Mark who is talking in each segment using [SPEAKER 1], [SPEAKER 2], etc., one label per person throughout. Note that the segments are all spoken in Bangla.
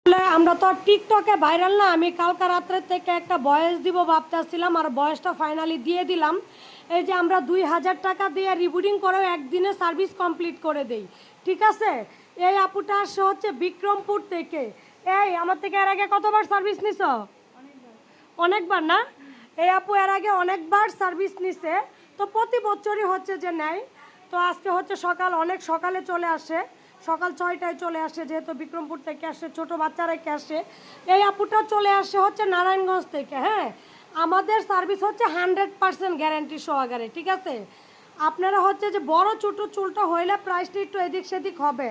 [SPEAKER 1] আমরা তো টিকটকে ভাইরাল না। আমি কালকা রাত্রে থেকে একটা ভয়েস দিব ভাবতেছিলাম, আর ভয়েসটা ফাইনালি দিয়ে দিলাম। এই যে আমরা 2000 টাকা দিয়ে রিবুটিং করে একদিনে সার্ভিস কমপ্লিট করে দেই, ঠিক আছে। এই আপুটা আসছে হচ্ছে বিক্রমপুর থেকে। এই আমার থেকে এর আগে কতবার সার্ভিস নিছ? অনেকবার না? এই আপু এর আগে অনেকবার সার্ভিস নিছে, তো প্রতি বছরই হচ্ছে যে নেয়। তো আজকে হচ্ছে অনেক সকালে চলে আসে, সকাল 6টায় চলে আসে, যেহেতু বিক্রমপুর থেকে আসে, ছোটো বাচ্চারা আসে। এই আপুটা চলে আসে হচ্ছে নারায়ণগঞ্জ থেকে। হ্যাঁ, আমাদের সার্ভিস হচ্ছে 100% গ্যারান্টি সহকারে, ঠিক আছে। আপনারা হচ্ছে যে বড় ছোটো চুলটা হইলে প্রাইসটা একটু এদিক সেদিক হবে,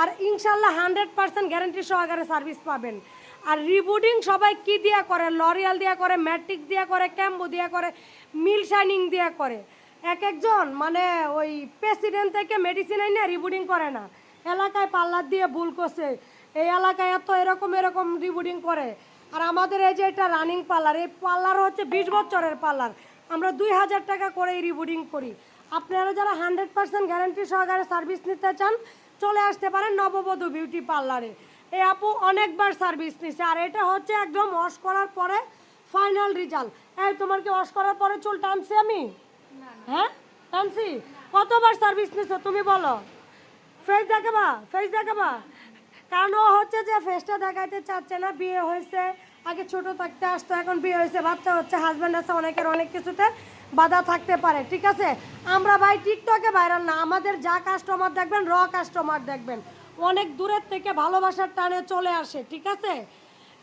[SPEAKER 1] আর ইনশাল্লাহ 100% গ্যারান্টি সহকারে সার্ভিস পাবেন। আর রিবুডিং সবাই কি দিয়া করে? লরিয়াল দিয়া করে, ম্যাট্রিক দিয়া করে, ক্যাম্বো দিয়া করে, মিল শাইনিং দিয়া করে। এক একজন মানে ওই প্রেসিডেন্ট থেকে মেডিসিন আইনে রিবুডিং করে না, এলাকায় পার্লার দিয়ে ভুল করছে। এই এলাকায় এত এরকম এরকম রিবুডিং করে। আর আমাদের এই যে এটা রানিং পার্লার, এই পার্লার হচ্ছে 20 বছরের পার্লার। আমরা 2000 টাকা করে এই রিবুডিং করি। আপনারা যারা 100% গ্যারান্টি সহকারে সার্ভিস নিতে চান, চলে আসতে পারেন নববধূ বিউটি পার্লারে। এই আপু অনেকবার সার্ভিস নিচ্ছে, আর এটা হচ্ছে একদম ওয়াশ করার পরে ফাইনাল রেজাল্ট। এই তোমার কি ওয়াশ করার পরে চুল টানছি আমি? হ্যাঁ টানছি। কতবার সার্ভিস নিছো তুমি বলো? ফেস দেখাবা, ফেস দেখাবা। কারণ ও হচ্ছে যে ফেসটা দেখাইতে চাচ্ছে না। বিয়ে হয়েছে, আগে ছোট থাকতে আসতো, এখন বিয়ে হয়েছে, বাচ্চা হচ্ছে, হাজব্যান্ড আছে, অনেকের অনেক কিছুতে বাধা থাকতে পারে, ঠিক আছে। আমরা ভাই টিকটকে ভাইরাল না। আমাদের যা কাস্টমার দেখবেন র কাস্টমার দেখবেন, অনেক দূরের থেকে ভালোবাসার টানে চলে আসে, ঠিক আছে।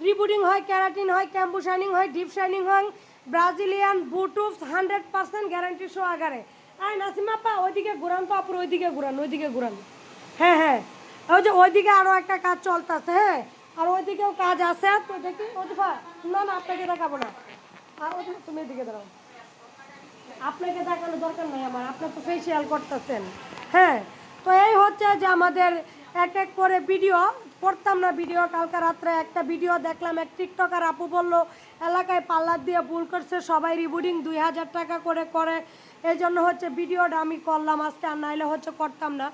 [SPEAKER 1] রিবুডিং হয়, ক্যারাটিন হয়, ক্যাম্বু শাইনিং হয়, ডিপ শাইনিং হয়, ব্রাজিলিয়ান বুটুফ 100% গ্যারান্টি সহকারে। আই নাসিমা আপা ওইদিকে ঘুরান তো, আপুর ওইদিকে ঘুরান, ওইদিকে ঘুরান। হ্যাঁ হ্যাঁ, ওই যে ওইদিকে আরও একটা কাজ চলতেছে। হ্যাঁ, আর ওইদিকেও কাজ আছে, তো দেখি ওদিফা। না না, আপনাকে দেখাবো না। আর ওদিকে তুমি এদিকে দাঁড়াও, আপনাকে দেখানোর দরকার নাই আমার, আপনি তো ফেসিয়াল করতেছেন। হ্যাঁ, তো এই হচ্ছে যে আমাদের এক এক করে ভিডিও করতাম না। ভিডিও কালকে রাত্রে একটা ভিডিও দেখলাম, এক টিকটকার আপু বললো এলাকায় পার্লার দিয়ে ভুল করছে, সবাই রিবুডিং 2000 টাকা করে করে। এই জন্য হচ্ছে ভিডিওটা আমি করলাম আজকে, আর নাইলে হচ্ছে করতাম না।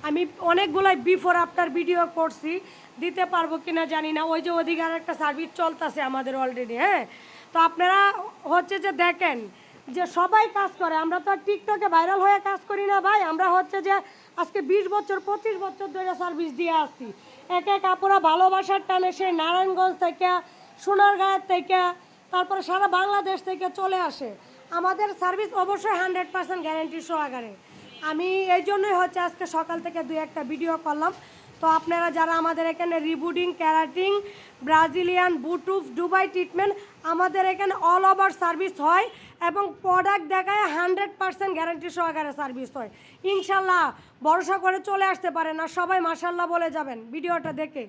[SPEAKER 1] আমি অনেকগুলাই বিফোর আফটার ভিডিও করছি, দিতে পারবো কিনা জানি না। ওই যে ওদিকে আর একটা সার্ভিস চলতেছে আমাদের অলরেডি। হ্যাঁ, তো আপনারা হচ্ছে যে দেখেন যে সবাই কাজ করে, আমরা তো আর টিকটকে ভাইরাল হয়ে কাজ করি না ভাই। আমরা হচ্ছে যে আজকে 20 বছর 25 বছর ধরে সার্ভিস দিয়ে আসছি। এক এক আপুরা ভালোবাসার টানে সেই নারায়ণগঞ্জ থেকে, সোনারগাঁয়ের থেকে, তারপরে সারা বাংলাদেশ থেকে চলে আসে। আমাদের সার্ভিস অবশ্যই 100% গ্যারান্টি সহকারে। আমি এই জন্যই হচ্ছে আজকে সকাল থেকে 2-1টা ভিডিও করলাম। তো আপনারা যারা আমাদের এখানে রিবুডিং, ক্যারাটিং, ব্রাজিলিয়ান বুটুফ, দুবাই ট্রিটমেন্ট, আমাদের এখানে অল ওভার সার্ভিস হয়, এবং প্রোডাক্ট দেখায় 100% গ্যারান্টি সহকারে সার্ভিস হয়। ইনশাল্লাহ ভরসা করে চলে আসতে পারেন, আর সবাই মাশাল্লাহ বলে যাবেন ভিডিওটা দেখে।